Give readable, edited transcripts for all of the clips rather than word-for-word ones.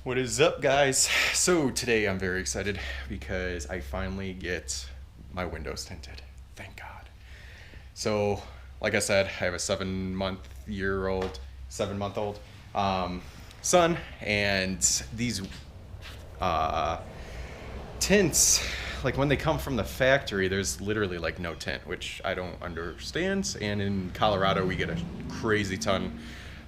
What is up, guys? So today I'm very excited because I finally get my windows tinted. Thank God. So, like I said, I have a 7-month old son, and these uh, tints, like when they come from the factory, there's literally like no tint, which I don't understand. And in Colorado, we get a crazy ton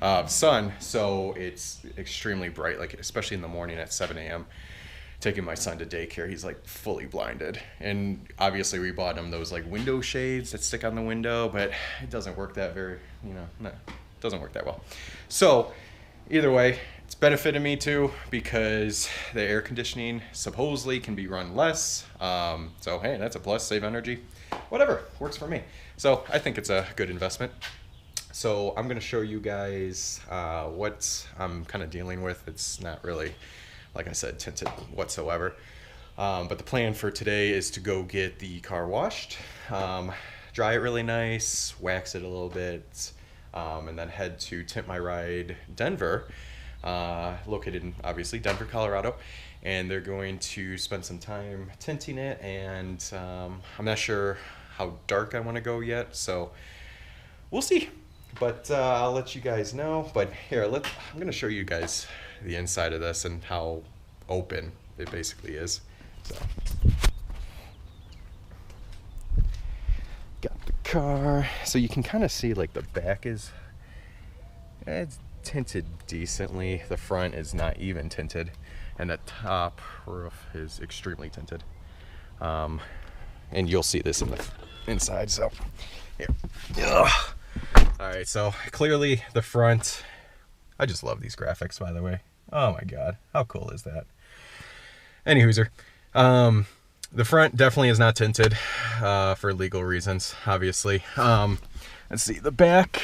of sun, so it's extremely bright, like especially in the morning at 7 a.m. Taking my son to daycare, he's like fully blinded. And obviously, we bought him those like window shades that stick on the window, but it doesn't work that no, it doesn't work that well. So, either way, it's benefited me too because the air conditioning supposedly can be run less. So hey, that's a plus. Save energy. Whatever works for me. So I think it's a good investment. So I'm gonna show you guys what I'm kind of dealing with. It's not really, like I said, tinted whatsoever. But the plan for today is to go get the car washed, dry it really nice, wax it a little bit, and then head to Tint My Ride Denver, located in obviously Denver, Colorado. And they're going to spend some time tinting it, and I'm not sure how dark I want to go yet, so we'll see. But I'll let you guys know. But here, I'm going to show you guys the inside of this and how open it basically is. So, got the car. So you can kind of see like the back it's tinted decently. The front is not even tinted, and the top roof is extremely tinted. And you'll see this in the inside. So here. Ugh. All right, so clearly the front, I just love these graphics, by the way. Oh my God, how cool is that? Anywhooser, the front definitely is not tinted for legal reasons, obviously. Let's see, the back.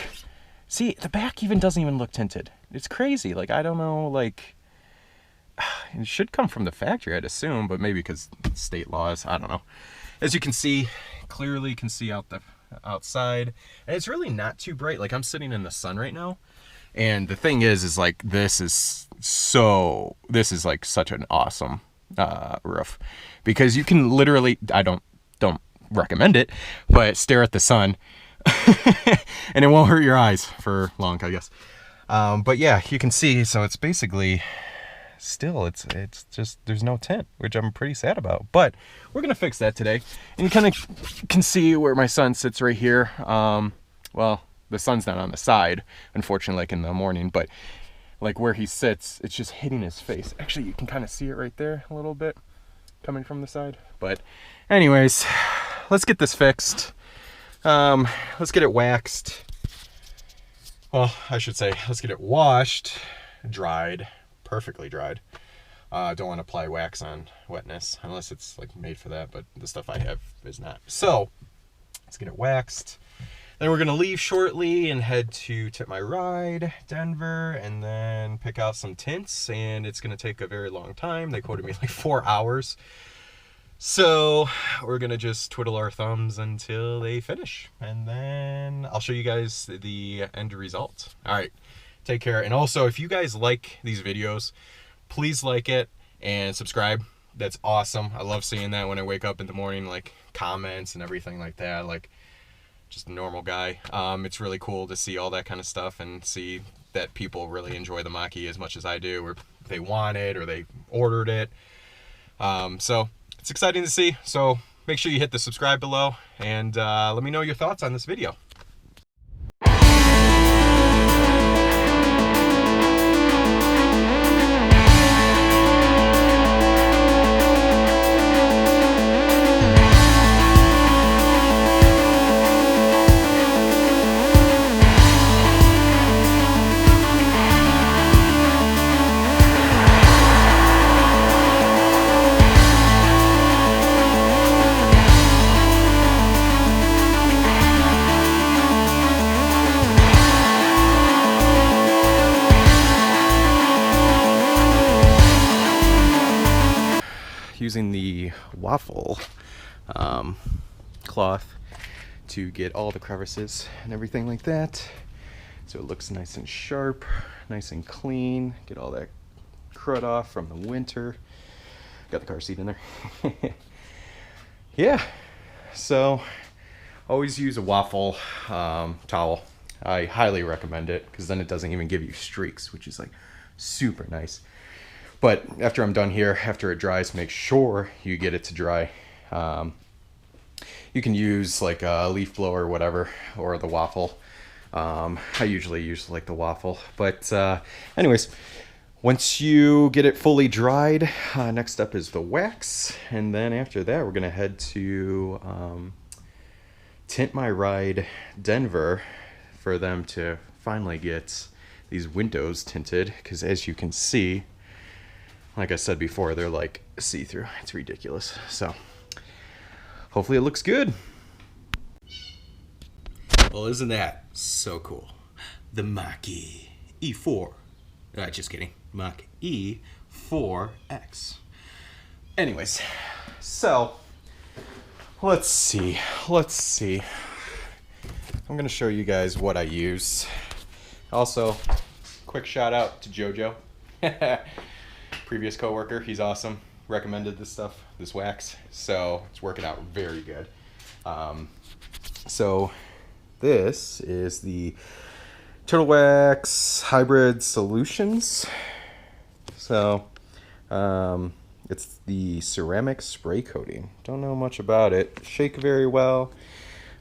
See, the back even doesn't even look tinted. It's crazy. Like, I don't know, like, it should come from the factory, I'd assume, but maybe because state laws, I don't know. As you can see, clearly can see outside, and it's really not too bright. Like, I'm sitting in the sun right now, and the thing is like this is like such an awesome roof, because you can literally, I don't recommend it, but stare at the sun and it won't hurt your eyes for long, I guess. But yeah, you can see, so it's basically still, it's just, there's no tint, which I'm pretty sad about, but we're gonna fix that today. And you kind of can see where my son sits right here. Well, the sun's not on the side, unfortunately, like in the morning, but like where he sits, it's just hitting his face. Actually, you can kind of see it right there a little bit coming from the side. But anyways, let's get this fixed. Let's get it waxed. Well, I should say, let's get it washed, dried, perfectly dried. Don't want to apply wax on wetness unless it's like made for that, but the stuff I have is not. So let's get it waxed. Then we're gonna leave shortly and head to Tint My Ride Denver, and then pick out some tints, and it's gonna take a very long time. They quoted me like 4 hours. So we're gonna just twiddle our thumbs until they finish, and then I'll show you guys the end result. All right, take care. And also, if you guys like these videos, please like it and subscribe. That's awesome. I love seeing that when I wake up in the morning, like comments and everything like that. Like, just a normal guy. It's really cool to see all that kind of stuff and see that people really enjoy the Mach-E as much as I do, or they want it or they ordered it. So it's exciting to see. So make sure you hit the subscribe below, and let me know your thoughts on this video. Using the waffle cloth to get all the crevices and everything like that, so it looks nice and sharp, nice and clean, get all that crud off from the winter. Got the car seat in there. Yeah, so always use a waffle towel. I highly recommend it because then it doesn't even give you streaks, which is like super nice. But after I'm done here, after it dries, make sure you get it to dry. You can use like a leaf blower or whatever, or the waffle. I usually use like the waffle. But anyways, once you get it fully dried, next up is the wax. And then after that, we're going to head to Tint My Ride Denver for them to finally get these windows tinted. Because as you can see, like I said before, they're like see-through. It's ridiculous. So hopefully it looks good. Well, isn't that so cool? The Mach-E E4. Just kidding. Mach-E 4X. Anyways, so let's see. I'm going to show you guys what I use. Also, quick shout out to JoJo. Previous coworker, he's awesome. Recommended this stuff, this wax, so it's working out very good. So this is the Turtle Wax Hybrid Solutions. So it's the ceramic spray coating. Don't know much about it. Shake very well.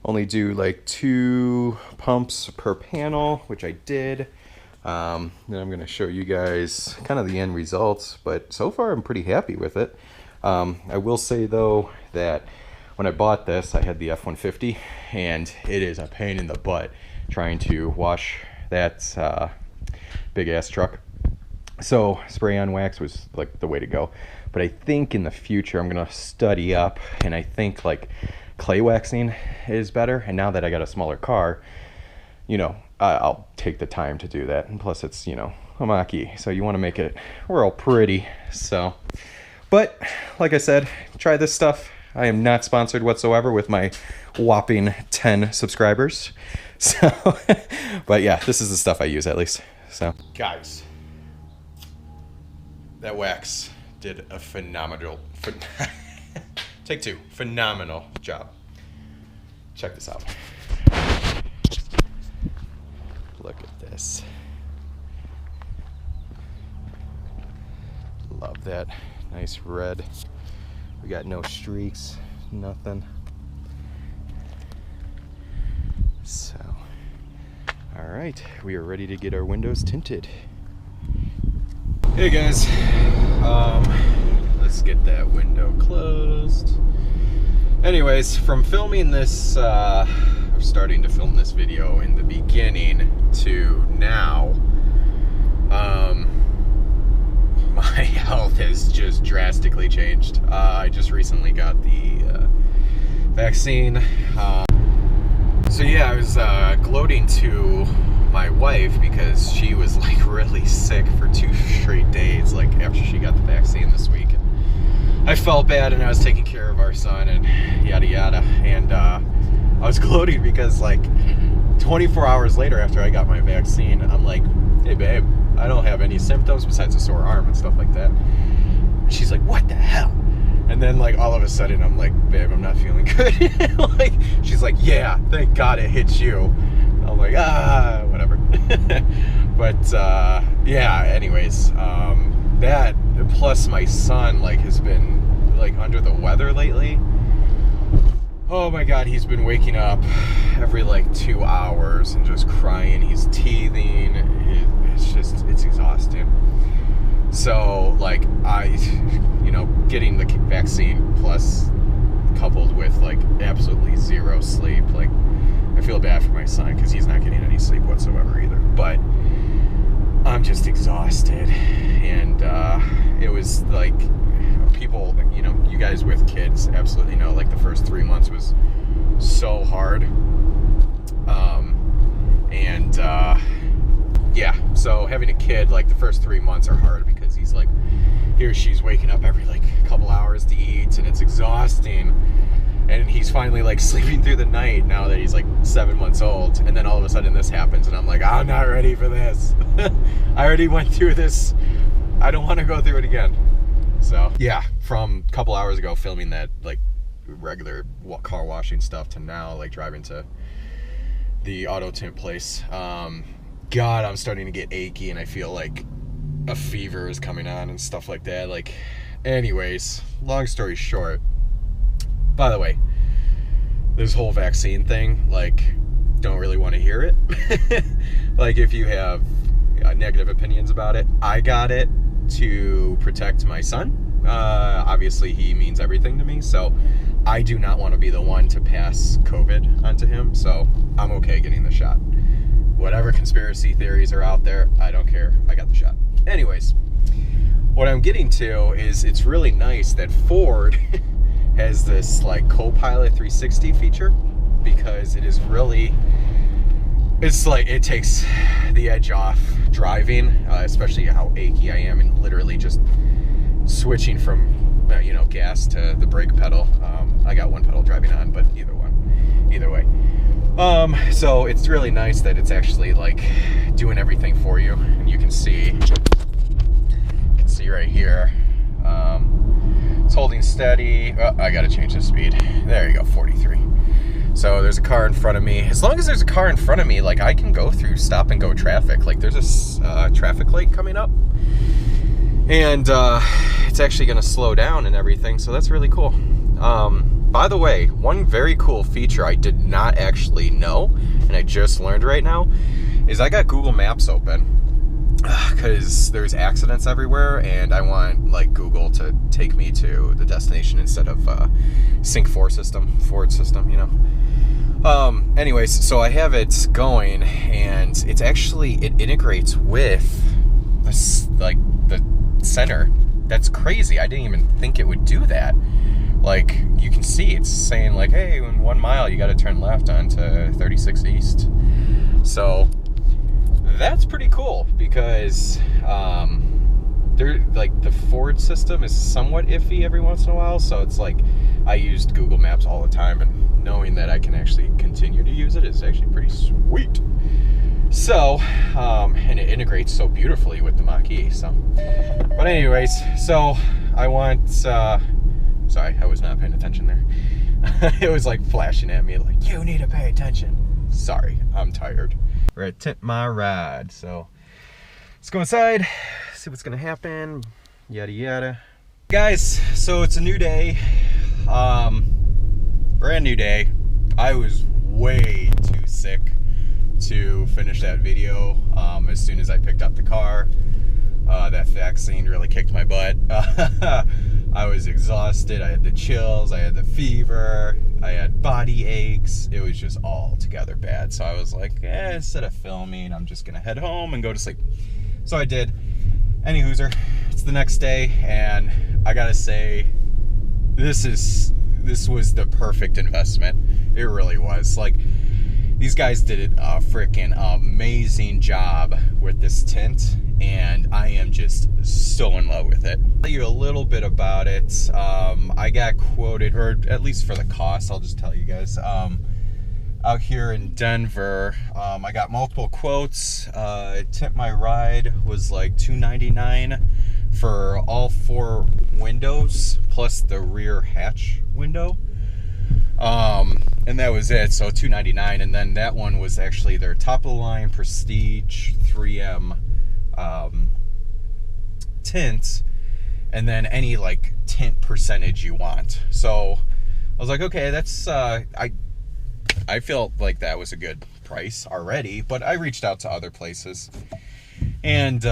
Only do like 2 pumps per panel, which I did. Then I'm going to show you guys kind of the end results, but so far I'm pretty happy with it. I will say though that when I bought this, I had the F-150, and it is a pain in the butt trying to wash that big ass truck. So spray on wax was like the way to go. But I think in the future I'm going to study up, and I think like clay waxing is better. And now that I got a smaller car, you know, I'll take the time to do that. And plus it's, you know, a Mach-E, so you want to make it real pretty. So, but like I said, try this stuff. I am not sponsored whatsoever with my whopping 10 subscribers. So, but yeah, this is the stuff I use at least. So, guys, that wax did a phenomenal take 2, phenomenal job. Check this out. Look at this. Love that. Nice red. We got no streaks, nothing. So, all right, we are ready to get our windows tinted. Hey guys, let's get that window closed. Anyways, from filming this, or starting to film this video in the beginning to now, my health has just drastically changed. I just recently got the vaccine. So yeah, I was gloating to my wife because she was like really sick for 2 straight days, like after she got the vaccine this week. And I felt bad, and I was taking care of our son and yada yada. And I was gloating because like 24 hours later after I got my vaccine, I'm like, hey babe, I don't have any symptoms besides a sore arm and stuff like that. And she's like, what the hell? And then like all of a sudden I'm like, babe, I'm not feeling good. Like, she's like, yeah, thank God it hit you. I'm like, whatever. But yeah, anyways, that plus my son like has been like under the weather lately. Oh my God, he's been waking up every like 2 hours and just crying. He's teething. It's exhausting. So like getting the vaccine plus coupled with like absolutely zero sleep, like I feel bad for my son because he's not getting any sleep whatsoever either. But I'm just exhausted, and it was like people, you guys with kids absolutely know, like the first 3 months was so hard. Yeah, so having a kid, like the first 3 months are hard because he's like, he or she's waking up every like couple hours to eat, and it's exhausting. And he's finally like sleeping through the night now that he's like 7 months old. And then all of a sudden this happens, and I'm like, I'm not ready for this. I already went through this I don't want to go through it again. So yeah, from a couple hours ago filming that like regular car washing stuff to now like driving to the auto tint place. God, I'm starting to get achy and I feel like a fever is coming on and stuff like that. Like, anyways, long story short, by the way, this whole vaccine thing, like, don't really want to hear it. Like, if you have negative opinions about it, I got it to protect my son. Obviously he means everything to me, so I do not want to be the one to pass COVID onto him, so I'm okay getting the shot. Whatever conspiracy theories are out there, I don't care. I got the shot. Anyways, what I'm getting to is it's really nice that Ford has this like Copilot 360 feature, because it is really, it's like it takes the edge off driving, especially how achy I am, and literally just switching from gas to the brake pedal. I got one pedal driving on, but either way. So it's really nice that it's actually like doing everything for you, and you can see right here, it's holding steady. Oh, I gotta change the speed. There you go, 43. So there's a car in front of me. As long as there's a car in front of me, like I can go through stop and go traffic. Like there's a traffic light coming up, and it's actually gonna slow down and everything. So that's really cool. By the way, one very cool feature I did not actually know, and I just learned right now, is I got Google Maps open because there's accidents everywhere, and I want like Google to take me to the destination instead of Sync 4 system, Ford system, Anyways, so I have it going, and it's actually, it integrates with this, like the center. That's crazy. I didn't even think it would do that. Like, you can see it's saying like, hey, in 1 mile you got to turn left onto 36 East. So that's pretty cool, because they're like, the Ford system is somewhat iffy every once in a while. So it's like I used Google Maps all the time, and knowing that I can actually continue to use it is actually pretty sweet. So, and it integrates so beautifully with the Mach-E. So, but anyways, so I want, sorry, I was not paying attention there. It was like flashing at me like, you need to pay attention. Sorry, I'm tired. We're at Tint My Ride, so let's go inside, see what's gonna happen, yada yada. Guys, so it's a new day, brand new day. I was way too sick to finish that video as soon as I picked up the car. That vaccine really kicked my butt. I was exhausted, I had the chills, I had the fever, I had body aches. It was just all together bad. So I was like, instead of filming, I'm just gonna head home and go to sleep. So I did. Any hooser, it's the next day, and I gotta say, this was the perfect investment. It really was. Like, these guys did a freaking amazing job with this tint, and I am just so in love with it. I'll tell you a little bit about it. I got quoted, or at least for the cost, I'll just tell you guys. Out here in Denver, I got multiple quotes. Tint My Ride was like $2.99 for all 4 windows plus the rear hatch window. And that was it, so $2.99, and then that one was actually their top of the line Prestige 3M tint, and then any like tint percentage you want. So I was like, okay, that's I felt like that was a good price already, but I reached out to other places, and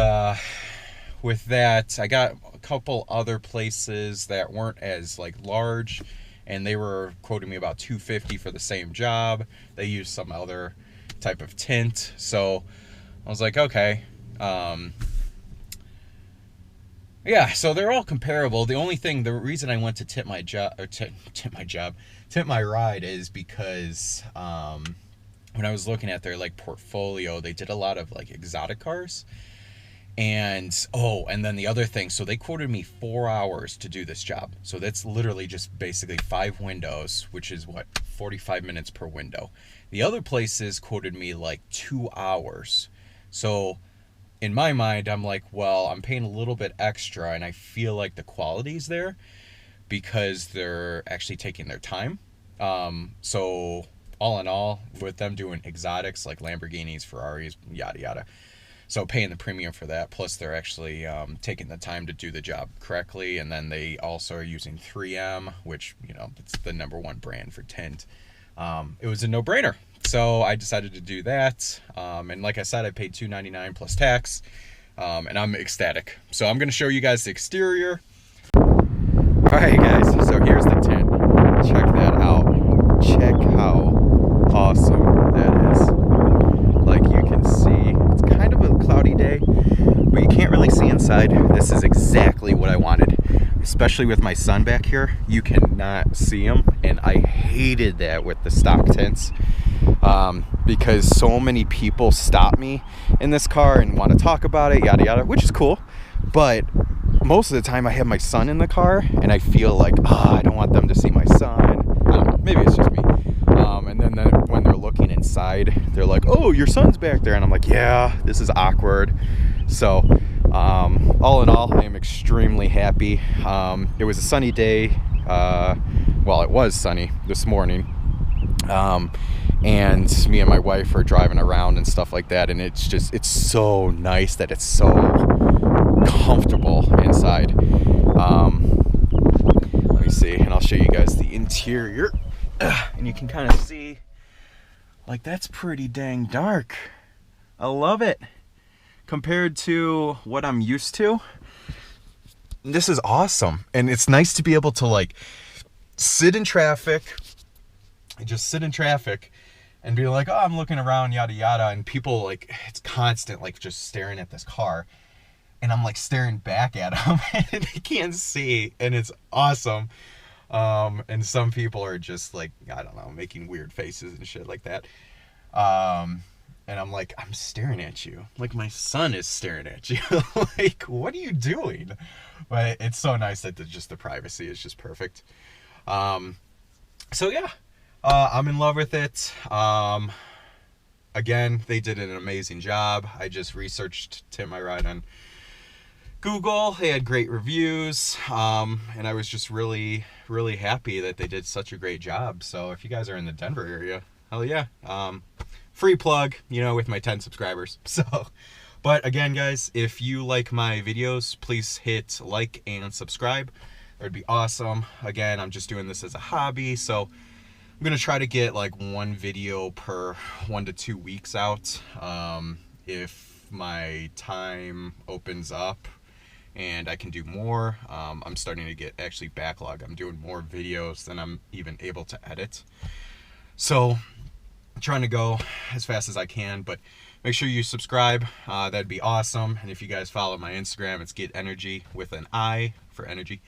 with that I got a couple other places that weren't as like large, and they were quoting me about $250 for the same job. They used some other type of tint, so I was like, okay. Yeah, so they're all comparable. The only thing, the reason I went to Tint My Ride is because when I was looking at their like portfolio, they did a lot of like exotic cars. And and then the other thing, so they quoted me 4 hours to do this job. So that's literally just basically 5 windows, which is what, 45 minutes per window. The other places quoted me like 2 hours. So in my mind, I'm like, well, I'm paying a little bit extra and I feel like the quality's there because they're actually taking their time. So all in all, with them doing exotics like Lamborghinis, Ferraris, yada yada, so paying the premium for that, plus they're actually taking the time to do the job correctly, and then they also are using 3M, which, you know, it's the #1 brand for tint. It was a no-brainer, so I decided to do that. And like I said, I paid $299 plus tax, and I'm ecstatic. So I'm going to show you guys the exterior. All right, guys. So here's the tint. Check that out. Check how awesome that is. Like you can see, it's kind of a cloudy day, but you can't really see inside. This is exactly what I wanted, especially with my son back here. You cannot see him, and I hated that with the stock tints, because so many people stop me in this car and want to talk about it, yada yada, which is cool, but most of the time I have my son in the car and I feel like, I don't want them to see my son. I don't know, maybe it's just me. And then when they're looking inside, they're like, oh, your son's back there. And I'm like, yeah, this is awkward. So all in all, I am extremely happy. It was a sunny day. Well, it was sunny this morning. And me and my wife are driving around and stuff like that. And it's so nice that it's so comfortable inside. Let me see, and I'll show you guys the interior. And you can kind of see, like, that's pretty dang dark. I love it. Compared to what I'm used to, this is awesome. And it's nice to be able to, like, sit in traffic, and be like, oh, I'm looking around, yada yada, and people, like, it's constant, like, just staring at this car, and I'm like staring back at them and they can't see, and it's awesome. And some people are just like, I don't know, making weird faces and shit like that. And I'm like, I'm staring at you. Like, my son is staring at you. Like, what are you doing? But it's so nice that just the privacy is just perfect. So yeah, I'm in love with it. Again, they did an amazing job. I just researched Tint My Ride on Google. They had great reviews, and I was just really, really happy that they did such a great job. So if you guys are in the Denver area, hell yeah. Free plug, you know, with my 10 subscribers. So, but again, guys, if you like my videos, please hit like and subscribe. That would be awesome. Again, I'm just doing this as a hobby, so I'm gonna try to get like one video per 1 to 2 weeks out. If my time opens up and I can do more, I'm starting to get actually backlog. I'm doing more videos than I'm even able to edit. So I'm trying to go as fast as I can, but make sure you subscribe. That'd be awesome. And if you guys follow my Instagram, it's Get Energy with an I for energy.